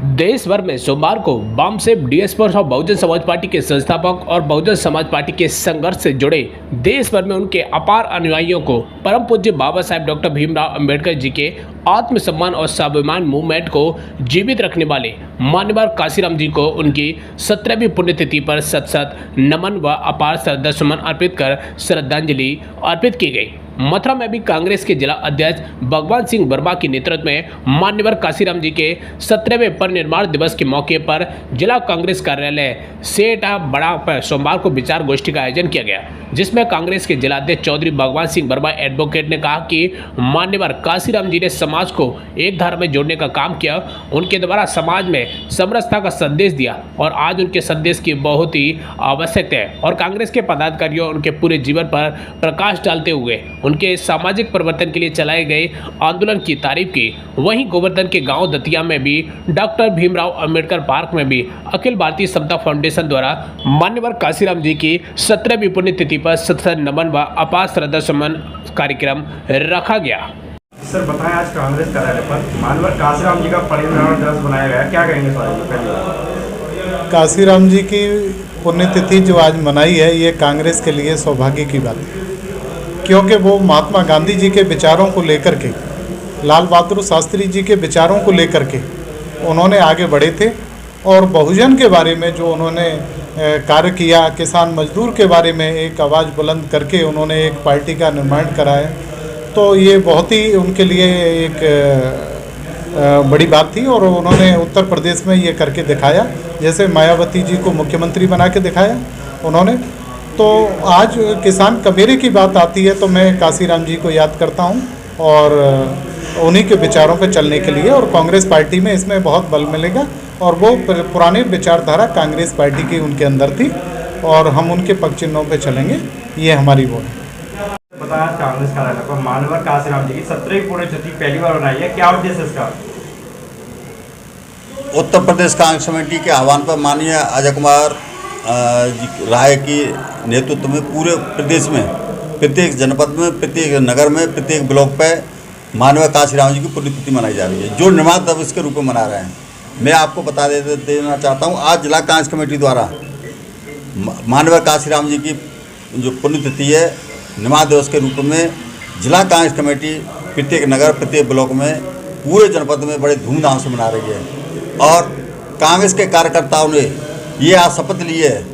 देश भर में सोमवार को बामसेफ डीएसपी और बहुजन समाज पार्टी के संस्थापक और बहुजन समाज पार्टी के संघर्ष से जुड़े देश भर में उनके अपार अनुयायियों को परम पूज्य बाबा साहेब डॉक्टर भीमराव अंबेडकर जी के आत्मसम्मान और स्वाभिमान मूवमेंट को जीवित रखने वाले मान्यवर काशीराम जी को उनकी 17वीं पुण्यतिथि पर सत नमन व अपार श्रद्धासुमन अर्पित कर श्रद्धांजलि अर्पित की गई। मथुरा में भी कांग्रेस के जिला अध्यक्ष भगवान सिंह वर्मा के नेतृत्व में मान्यवर काशीराम जी के 17वें परिनिर्वाण दिवस के मौके पर जिला कांग्रेस कार्यालय सेठा बड़ा पर सोमवार को विचार गोष्ठी का आयोजन किया गया, जिसमें कांग्रेस के जिला अध्यक्ष चौधरी भगवान सिंह वर्मा एडवोकेट ने कहा कि मान्यवर काशीराम जी ने समाज को एक धारा में जोड़ने का काम किया। उनके द्वारा समाज में समरसता का संदेश दिया और आज उनके संदेश की बहुत ही आवश्यकता है और कांग्रेस के पदाधिकारियों उनके पूरे जीवन पर प्रकाश डालते हुए उनके सामाजिक परिवर्तन के लिए चलाए गए आंदोलन की तारीफ की। वहीं गोवर्धन के गांव दतिया में भी डॉक्टर भीमराव अंबेडकर पार्क में भी अखिल भारतीय समता फाउंडेशन द्वारा मान्यवर काशीराम जी की 17वीं पुण्यतिथि पर सत नमन व अपार श्रद्धासुमन कार्यक्रम रखा गया। सर बताएं, आज कांग्रेस कार्यालय पर मान्यवर काशीराम जी का परिनिर्वाण दिवस बनाया गया, क्या कहेंगे सर? काशीराम जी की पुण्यतिथि जो आज मनाई है, ये कांग्रेस के लिए सौभाग्य की बात है, क्योंकि वो महात्मा गांधी जी के विचारों को लेकर के, लाल बहादुर शास्त्री जी के विचारों को लेकर के उन्होंने आगे बढ़े थे और बहुजन के बारे में जो उन्होंने कार्य किया, किसान मजदूर के बारे में एक आवाज़ बुलंद करके उन्होंने एक पार्टी का निर्माण कराया, तो ये बहुत ही उनके लिए एक बड़ी बात थी और उन्होंने उत्तर प्रदेश में ये करके दिखाया। जैसे मायावती जी को मुख्यमंत्री बना के दिखाया उन्होंने। तो आज किसान कबीरे की बात आती है तो मैं काशीराम जी को याद करता हूं और उन्हीं के विचारों पर चलने के लिए, और कांग्रेस पार्टी में इसमें बहुत बल मिलेगा और वो पुरानी विचारधारा कांग्रेस पार्टी की उनके अंदर थी और हम उनके पक्ष चिन्हों पर चलेंगे, ये हमारी वो है। बताया कांग्रेस कार्यालय पर मान्यवर काशीराम जी की 17वीं पुण्यतिथि पहली बार बनाई है, क्या उद्देश्य है इसका? उत्तर प्रदेश कांग्रेस कमेटी के आह्वान पर माननीय अजय कुमार राय की नेतृत्व में पूरे प्रदेश में प्रत्येक जनपद में, प्रत्येक नगर में, प्रत्येक ब्लॉक पे मान्यवर काशीराम जी की पुण्यतिथि मनाई जा रही है, जो निर्माण दिवस के रूप में मना रहे हैं। मैं आपको बता देना चाहता हूँ, आज जिला कांग्रेस कमेटी द्वारा मान्यवर काशीराम जी की जो पुण्यतिथि है निर्माण दिवस के रूप में जिला कांग्रेस कमेटी प्रत्येक नगर, प्रत्येक ब्लॉक में, पूरे जनपद में बड़े धूमधाम से मना रही है और कांग्रेस के कार्यकर्ताओं ने ये आज शपथ ली है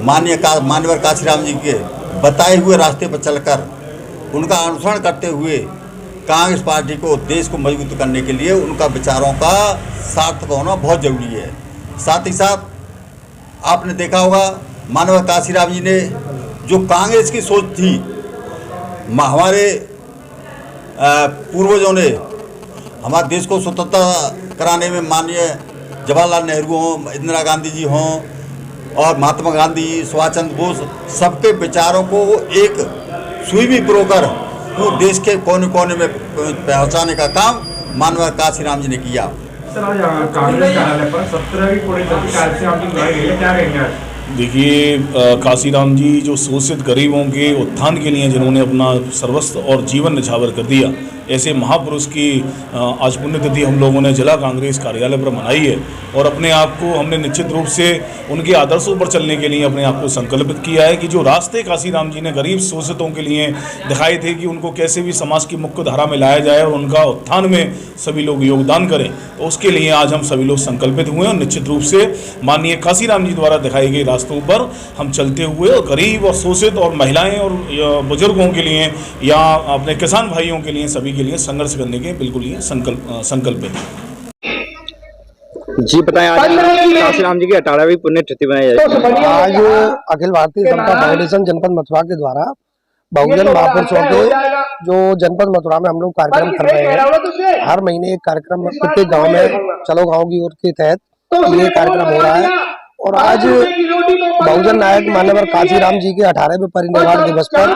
मान्यवर काशीराम जी के बताए हुए रास्ते पर चलकर उनका अनुसरण करते हुए कांग्रेस पार्टी को, देश को मजबूत करने के लिए उनका विचारों का सार्थक होना बहुत ज़रूरी है। साथ ही साथ आपने देखा होगा मान्यवर काशीराम जी ने जो कांग्रेस की सोच थी, हमारे पूर्वजों ने हमारे देश को स्वतंत्रता कराने में माननीय जवाहरलाल नेहरू हों, इंदिरा गांधी जी हों और महात्मा गांधी, सुभाष चंद्र बोस, सबके विचारों को एक सुई में पिरोकर पूरे देश के कोने कोने में पहुंचाने का काम मान्यवर काशीराम जी ने किया। सर आज कांग्रेस कार्यालय पर 17वीं पुण्यतिथि काशीराम जी मनाई गई है, क्या कहेंगे आज? देखिए, काशीराम जी जो शोषित गरीबों के उत्थान के लिए जिन्होंने अपना सर्वस्व और जीवन निछावर कर दिया, ऐसे महापुरुष की आज पुण्यतिथि हम लोगों ने जिला कांग्रेस कार्यालय पर मनाई है और अपने आप को हमने निश्चित रूप से उनके आदर्शों पर चलने के लिए अपने आप को संकल्पित किया है कि जो रास्ते काशीराम जी ने गरीब शोषितों के लिए दिखाए थे कि उनको कैसे भी समाज की मुख्य धारा में लाया जाए और उनका उत्थान में सभी लोग योगदान करें, तो उसके लिए आज हम सभी लोग संकल्पित हुए और निश्चित रूप से माननीय काशीराम जी द्वारा दिखाई गई रास्तों पर हम चलते हुए और गरीब और शोषित और महिलाएं और बुजुर्गों के लिए या अपने किसान भाइयों के लिए, सभी के लिए संघर्ष करने के बिल्कुल ही संकल्पित है। जी बताएं, आज काशीराम जी की 18वीं पुण्यतिथि मनाई जाएगी। आज अखिल भारतीय समता फाउंडेशन जनपद मथुरा के द्वारा बहुजन महापुरुषों के जो जनपद मथुरा में हम लोग कार्यक्रम कर रहे हैं। हर महीने एक कार्यक्रम प्रत्येक गांव में चलो गांव की ओर के तहत ये कार्यक्रम हो रहा है और आज बहुजन नायक मान्यवर काशीराम जी के 18वें परिनिर्वाण दिवस पर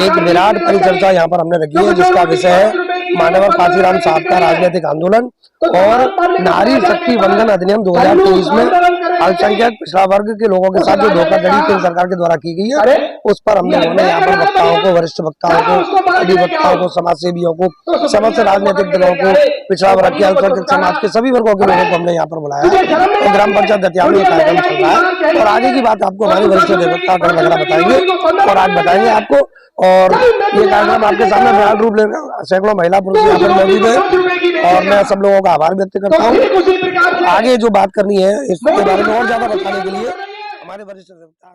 एक विराट परिचर्चा यहाँ पर हमने रखी है, जिसका विषय है मान्यवर काशीराम साहब का राजनीतिक आंदोलन और नारी शक्ति वंदन अधिनियम 2023 में अल्पसंख्यक पिछड़ा वर्ग के लोगों के साथ जो धोखाधड़ी केंद्र सरकार के द्वारा की गई है उस पर हम लोगों ने यहाँ पर वक्ताओं को, वरिष्ठ वक्ताओं को, अधिवक्ताओं को, समाज सेवियों को, समस्त राजनीतिक दलों को, पिछड़ा वर्ग के, अल्पसंख्यक समाज के सभी वर्गों के लोगों को हमने यहाँ पर बुलाया है और ग्राम पंचायत दतिया में ये कार्यक्रम चल रहा है। और आगे की बात आपको हमारे वरिष्ठ अधिवक्ता वगैरह बताएंगे और आज बताएंगे आपको। और ये कार्यक्रम आपके सामने विराट रूप ले रहा है। सैकड़ों महिला पुरुष यहाँ पर मौजूद है और मैं सब लोगों का आभार व्यक्त करता हूँ। आगे जो बात करनी है इसके बारे में और ज्यादा बताने के लिए हमारे वरिष्ठ अधिवक्ता